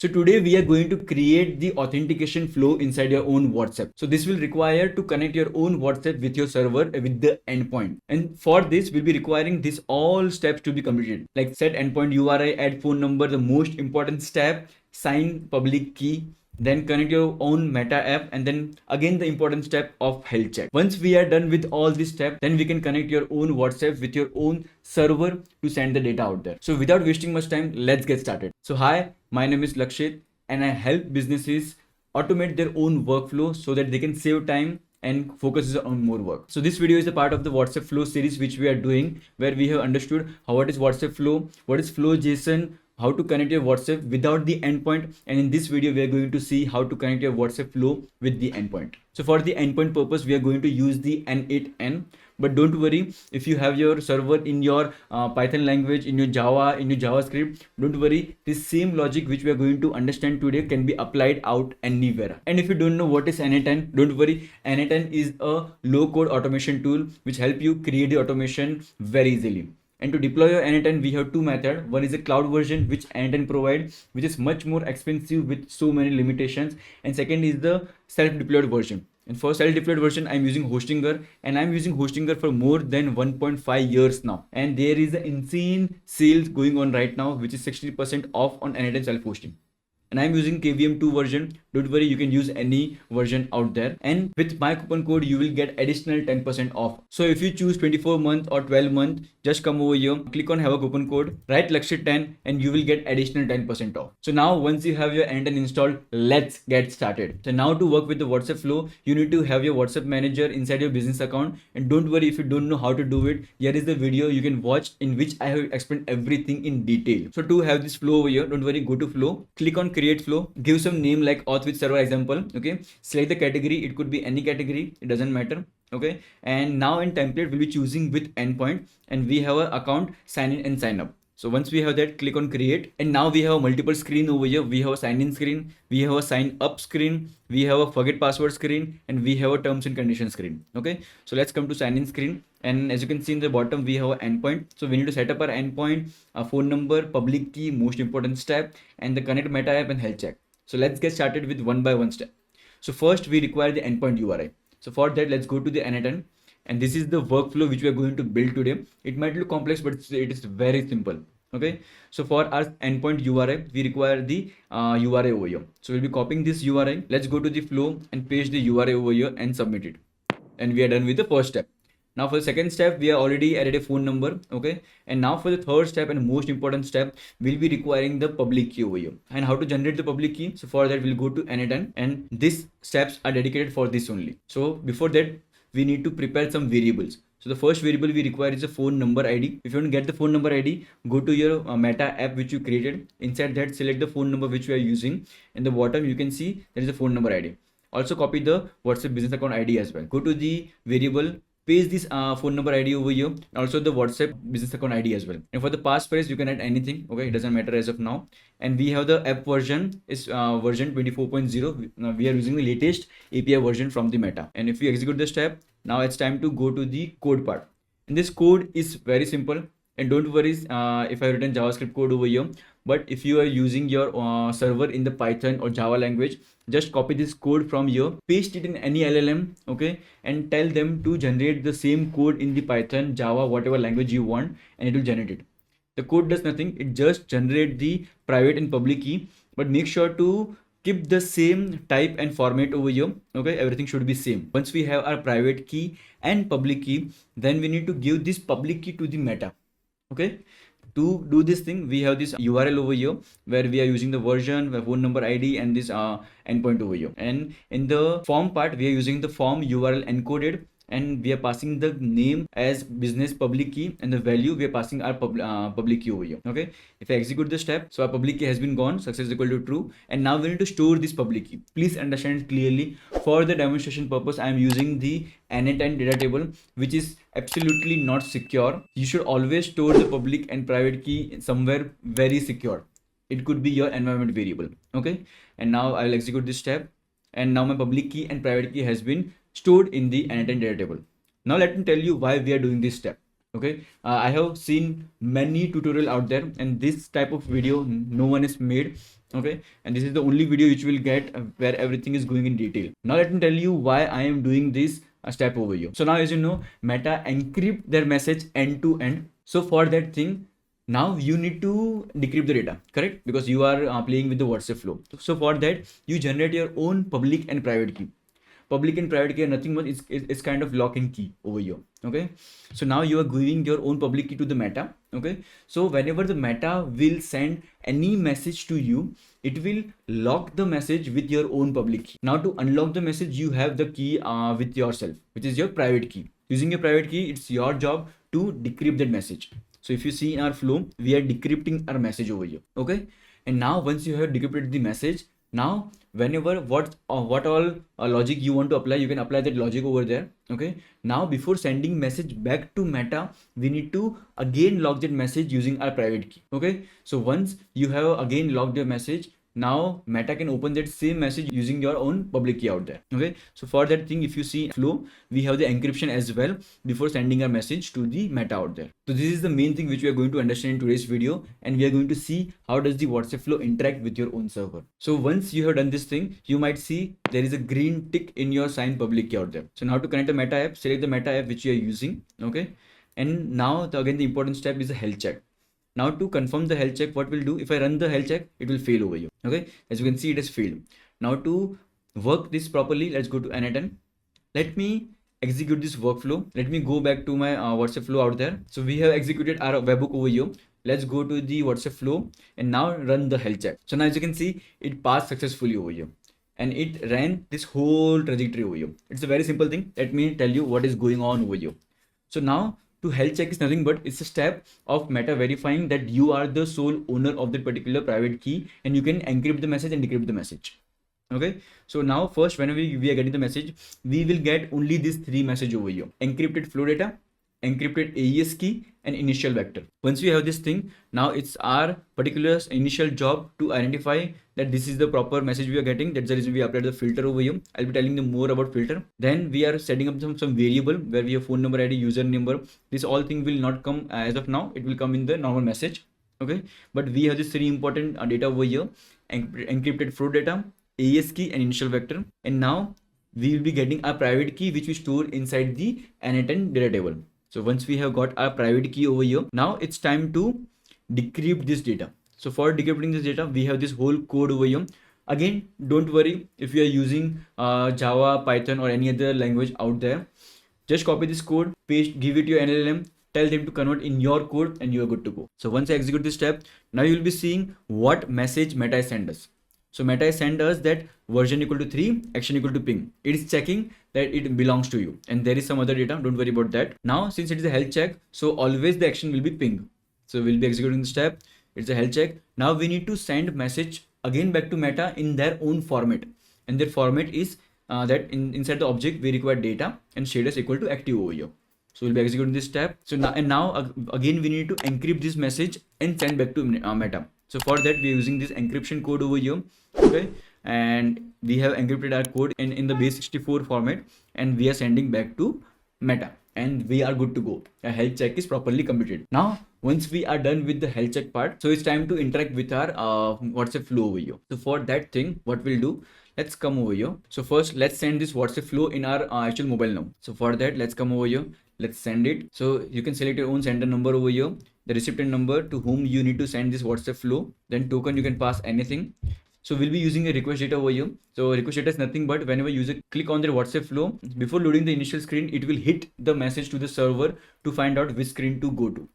So today we are going to create the authentication flow inside your own WhatsApp. So this will require to connect your own WhatsApp with your server with the endpoint. And for this we'll be requiring this all steps to be completed. Like set endpoint URI, add phone number, the most important step, sign public key, then connect your own meta app, and then again the important step of health check. Once we are done with all these steps, then we can connect your own WhatsApp with your own server to send the data out there. So without wasting much time, let's get started. So hi, my name is Lakshit and I help businesses automate their own workflow so that they can save time and focuses on more work. So this video is a part of the WhatsApp flow series which we are doing, where we have understood what is WhatsApp flow, what is flow JSON, how to connect your WhatsApp without the endpoint, and in this video we are going to see how to connect your WhatsApp flow with the endpoint. So for the endpoint purpose we are going to use the N8N, but don't worry, if you have your server in your Python language, in your Java, in your JavaScript, don't worry, this same logic which we are going to understand today can be applied out anywhere. And if you don't know what is N8N, don't worry, N8N is a low code automation tool which help you create the automation very easily. And to deploy your N8N, we have two methods. One is a cloud version which N8N provides, which is much more expensive with so many limitations. And second is the self-deployed version. And for self-deployed version, I'm using Hostinger, and I'm using Hostinger for more than 1.5 years now. And there is an insane sales going on right now, which is 60% off on N8N self-hosting. And I'm using KVM2 version. Don't worry, you can use any version out there. And with my coupon code, you will get additional 10% off. So if you choose 24 month or 12 month, just come over here, click on have a coupon code, write Lakshit 10, and you will get additional 10% off. So now once you have your N8N installed, let's get started. So now to work with the WhatsApp flow, you need to have your WhatsApp manager inside your business account. And don't worry if you don't know how to do it, here is the video you can watch in which I have explained everything in detail. So to have this flow over here, don't worry, go to flow, click on create flow, give some name like auth with server example. Okay, select the category, it could be any category, it doesn't matter. Okay, and now in template we'll be choosing with endpoint, and we have an account sign in and sign up. So once we have that, click on create, and now we have a multiple screen over here. We have a sign in screen, we have a sign up screen, we have a forget password screen, and we have a terms and conditions screen. Okay, so let's come to sign in screen, and as you can see in the bottom we have an endpoint. So we need to set up our endpoint, a phone number, public key, most important step, and the connect meta app and health check. So let's get started with one by one step. So first we require the endpoint URI. So for that, let's go to the N8N, and this is the workflow which we are going to build today. It might look complex, but it is very simple. Okay, so for our endpoint URI, we require the URI over here. So we'll be copying this URI. Let's go to the flow and paste the URI over here and submit it. And we are done with the first step. Now for the second step, we are already added a phone number. Okay, and now for the third step and most important step, we'll be requiring the public key over here. And how to generate the public key? So for that, we'll go to N8N, and these steps are dedicated for this only. So before that, we need to prepare some variables. So the first variable we require is a phone number ID. If you don't get the phone number ID, go to your meta app which you created. Inside that, select the phone number which we are using. In the bottom, you can see there is a phone number ID. Also copy the WhatsApp business account ID as well. Go to the variable, paste this phone number ID over here, also the WhatsApp business account ID as well. And for the passphrase, you can add anything. Okay, it doesn't matter as of now. And we have the app version is version 24.0. Now we are using the latest API version from the Meta. And if you execute the step, now it's time to go to the code part. And this code is very simple. And don't worry if I written JavaScript code over here. But if you are using your server in the Python or Java language, just copy this code from here, paste it in any LLM, okay, and tell them to generate the same code in the Python, Java, whatever language you want, and it will generate it. The code does nothing, it just generate the private and public key, but make sure to keep the same type and format over here. Okay, everything should be same. Once we have our private key and public key, then we need to give this public key to the Meta. Okay, to do this thing, we have this URL over here where we are using the version, the phone number ID, and this endpoint over here. And in the form part, we are using the form URL encoded, and we are passing the name as business public key, and the value we are passing our public key over here. Okay, if I execute the step, so our public key has been gone, success is equal to true, and now we need to store this public key. Please understand it clearly. For the demonstration purpose, I am using the N8N data table, which is absolutely not secure. You should always store the public and private key somewhere very secure. It could be your environment variable. Okay, and now I will execute this step, and now my public key and private key has been stored in the N8N data table. Now let me tell you why we are doing this step. Okay, I have seen many tutorial out there, and this type of video no one is made. Okay, and this is the only video which you will get where everything is going in detail. Now let me tell you why I am doing this step over here. So now, as you know, Meta encrypt their message end to end. So for that thing, now you need to decrypt the data, correct? Because you are playing with the WhatsApp flow. So for that, you generate your own public and private key. Public and private key are nothing but it's kind of lock and key over here. Okay, so now you are giving your own public key to the Meta. Okay, so whenever the Meta will send any message to you, it will lock the message with your own public key. Now to unlock the message, you have the key with yourself, which is your private key. Using your private key, it's your job to decrypt that message. So if you see in our flow, we are decrypting our message over here. Okay, and now once you have decrypted the message, now whenever what all logic you want to apply, you can apply that logic over there. Okay, now before sending message back to Meta, we need to again lock that message using our private key. Okay, so once you have again locked your message, now Meta can open that same message using your own public key out there. Okay, so for that thing, if you see flow, we have the encryption as well before sending a message to the Meta out there. So this is the main thing which we are going to understand in today's video, and we are going to see how does the WhatsApp flow interact with your own server. So once you have done this thing, you might see there is a green tick in your signed public key out there. So now to connect the Meta app, select the Meta app which you are using. Okay, and now again the important step is a health check. Now to confirm the health check, what we'll do, if I run the health check, it will fail over here. Okay, as you can see, it has failed. Now to work this properly, let's go to N8N. Let me execute this workflow. Let me go back to my WhatsApp flow out there. So we have executed our webhook over here. Let's go to the WhatsApp flow and now run the health check. So now as you can see, it passed successfully over here, and it ran this whole trajectory over here. It's a very simple thing. Let me tell you what is going on over here. So now to health check is nothing but it's a step of Meta verifying that you are the sole owner of that particular private key, and you can encrypt the message and decrypt the message. Okay, so now first, whenever we are getting the message, we will get only these three messages over here: encrypted flow data, encrypted AES key, and initial vector. Once we have this thing, now it's our particular initial job to identify that this is the proper message we are getting. That's the reason we applied the filter over here. I'll be telling you more about filter. Then we are setting up some variable where we have phone number, ID, user number. This all thing will not come as of now. It will come in the normal message. Okay, but we have this three important data over here: encrypted flow data, AES key, and initial vector. And now we will be getting our private key which we store inside the N8N data table. So once we have got our private key over here, now it's time to decrypt this data. So for decrypting this data, we have this whole code over here. Again, don't worry if you are using Java, Python, or any other language out there. Just copy this code, paste, give it to your LLM, tell them to convert in your code, and you are good to go. So once I execute this step, now you will be seeing what message Meta sent us. So Meta has sent us that version equal to 3, action equal to ping. It is checking that it belongs to you, and there is some other data. Don't worry about that. Now, since it is a health check, so always the action will be ping. So we'll be executing the step. It's a health check. Now we need to send message again back to Meta in their own format, and their format is that inside the object we require data and status equal to active over here. So we'll be executing this step. So now again we need to encrypt this message and send back to Meta. So for that we are using this encryption code over here. Okay, and we have encrypted our code in the base64 format, and we are sending back to Meta, and we are good to go. A health check is properly completed. Now once we are done with the health check part, so it's time to interact with our WhatsApp flow over here. So for that thing, what we'll do, let's come over here. So first let's send this WhatsApp flow in our actual mobile now. So for that, let's come over here, let's send it. So you can select your own sender number over here, the recipient number to whom you need to send this WhatsApp flow, then token you can pass anything. So we'll be using a request data over here. So request data is nothing but whenever user click on their WhatsApp flow, before loading the initial screen, it will hit the message to the server to find out which screen to go to.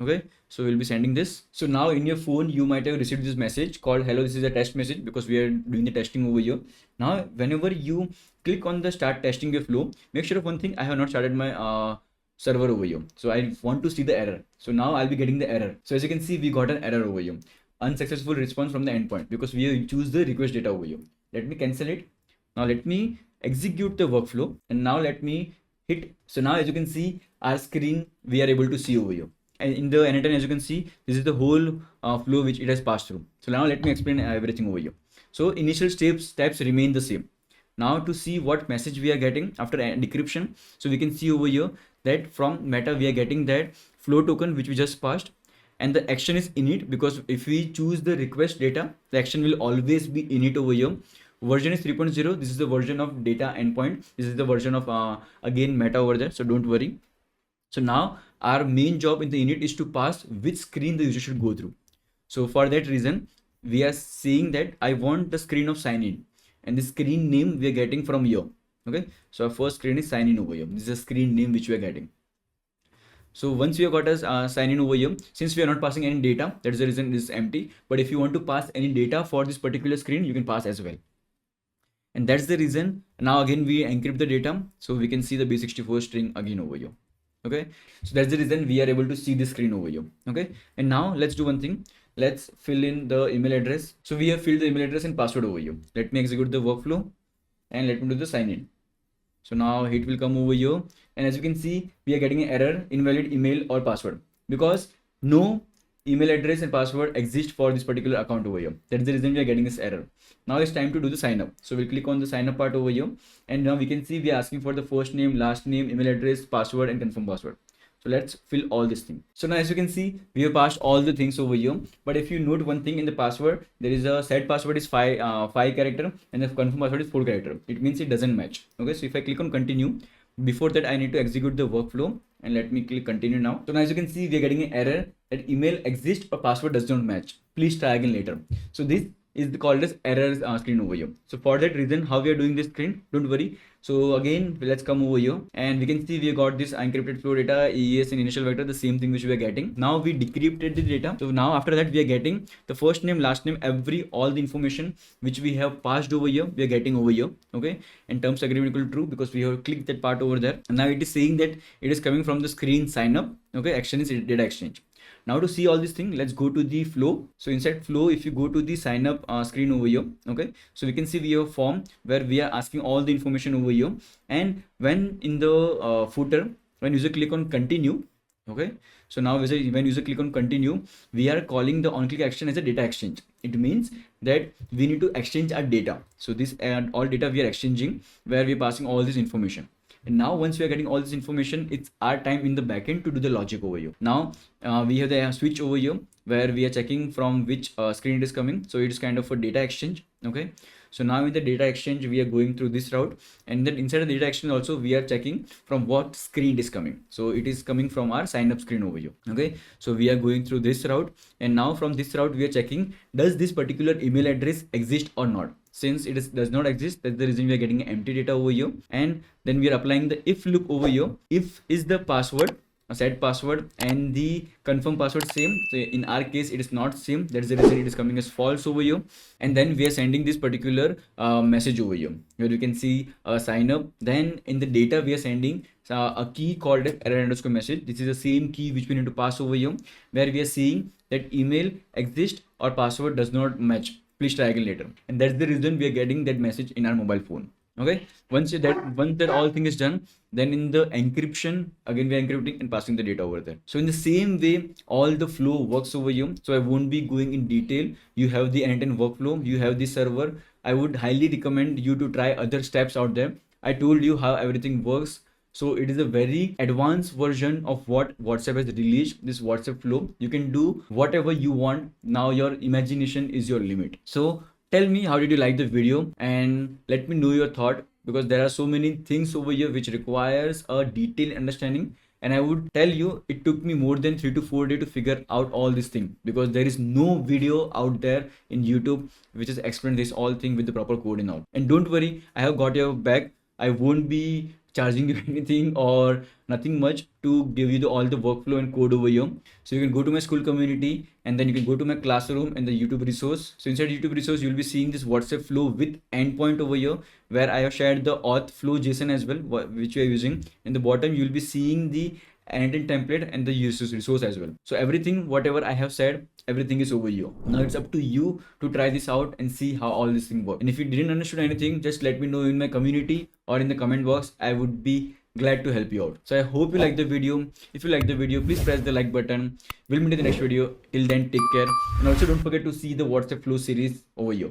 Okay, so we'll be sending this. So now in your phone, you might have received this message called hello, this is a test message, because we are doing the testing over here. Now, whenever you click on the start testing your flow, make sure of one thing, I have not started my server over here. So I want to see the error. So now I'll be getting the error. So as you can see, we got an error over here. Unsuccessful response from the endpoint, because we choose the request data over here. Let me cancel it. Now let me execute the workflow, and now let me hit. So now as you can see, our screen we are able to see over here. And in the N8N, as you can see, this is the whole flow which it has passed through. So now let me explain everything over here. So initial steps remain the same. Now to see what message we are getting after decryption, so we can see over here that from Meta we are getting that flow token which we just passed, and the action is init, because if we choose the request data, the action will always be init over here. Version is 3.0. This is the version of data endpoint. This is the version of again Meta over there, so don't worry. So now our main job in the init is to pass which screen the user should go through. So for that reason, we are saying that I want the screen of sign in, and the screen name we are getting from here. Okay, so our first screen is sign in over here. This is a screen name which we are getting. So once we have got us sign in over here, since we are not passing any data, that is the reason it is empty. But if you want to pass any data for this particular screen, you can pass as well. And that's the reason now again we encrypt the data, so we can see the base64 string again over here. Okay, so that's the reason we are able to see the screen over here. Okay, and now let's do one thing. Let's fill in the email address. So we have filled the email address and password over here. Let me execute the workflow and let me do the sign in. So now it will come over here, and as you can see, we are getting an error, invalid email or password, because no email address and password exist for this particular account over here. That's the reason we are getting this error. Now it's time to do the sign up. So we'll click on the sign up part over here, and now we can see we are asking for the first name, last name, email address, password, and confirm password. So let's fill all this thing. So now as you can see, we have passed all the things over here. But if you note one thing in the password, there is a set password is 5 character, and the confirm password is 4 character. It means it doesn't match. Okay, so if I click on continue, before that I need to execute the workflow, and let me click continue now. So now as you can see, we are getting an error that email exists or password does not match. Please try again later. So this is called as errors screen over here. So for that reason, how we are doing this screen, don't worry. So again, let's come over here, and we can see we got this encrypted flow data, EES and initial vector, the same thing which we are getting. Now we decrypted the data. So now after that, we are getting the first name, last name, all the information which we have passed over here, we are getting over here. Okay, and terms agreement equal to true, because we have clicked that part over there. And now it is saying that it is coming from the screen sign up. Okay, action is data exchange. Now to see all this thing, let's go to the flow. So inside flow, if you go to the sign up screen over here, okay, so we can see we have a form where we are asking all the information over here. And when in the footer, when user click on continue, okay, so now when user click on continue, we are calling the on click action as a data exchange. It means that we need to exchange our data. So this all data we are exchanging, where we are passing all this information. And now once we are getting all this information, it's our time in the backend to do the logic over here. Now we have the switch over here where we are checking from which screen it is coming. So it is kind of a data exchange. Okay, so now in the data exchange, we are going through this route, and then inside the data exchange also we are checking from what screen it is coming. So it is coming from our sign up screen over here. Okay, so we are going through this route, and now from this route we are checking, does this particular email address exist or not. Since it does not exist, that's the reason we are getting empty data over here. And then we are applying the if loop over here. If is the password, a set password, and the confirm password same. So in our case, it is not same. That's the reason it is coming as false over here. And then we are sending this particular message over here, where you can see sign up. Then in the data, we are sending a key called as error underscore message. This is the same key which we need to pass over here, where we are seeing that email exists or password does not match. Please try again later. And that's the reason we are getting that message in our mobile phone. Okay, once that all thing is done, then in the encryption, again we are encrypting and passing the data over there. So in the same way, all the flow works over here. So I won't be going in detail. You have the end-to-end workflow, you have the server. I would highly recommend you to try other steps out there. I told you how everything works. So it is a very advanced version of what WhatsApp has released, this WhatsApp flow. You can do whatever you want. Now your imagination is your limit. So tell me, how did you like the video, and let me know your thought, because there are so many things over here which requires a detailed understanding. And I would tell you, it took me more than 3 to 4 days to figure out all this thing, because there is no video out there in YouTube which has explained this all thing with the proper coding out. And don't worry, I have got your back. I won't be charging you anything or nothing much to give you all the workflow and code over here. So you can go to my school community, and then you can go to my classroom and the YouTube resource. So inside YouTube resource, you'll be seeing this WhatsApp flow with endpoint over here, where I have shared the auth flow JSON as well, which we are using. In the bottom, you'll be seeing the annotated template and the resource as well. So everything, whatever I have said, everything is over here. Now it's up to you to try this out and see how all this thing works. And if you didn't understand anything, just let me know in my community or in the comment box. I would be glad to help you out. So I hope you like the video. If you like the video, please press the like button. We'll meet in the next video. Till then, take care. And also don't forget to see the WhatsApp flow series over here.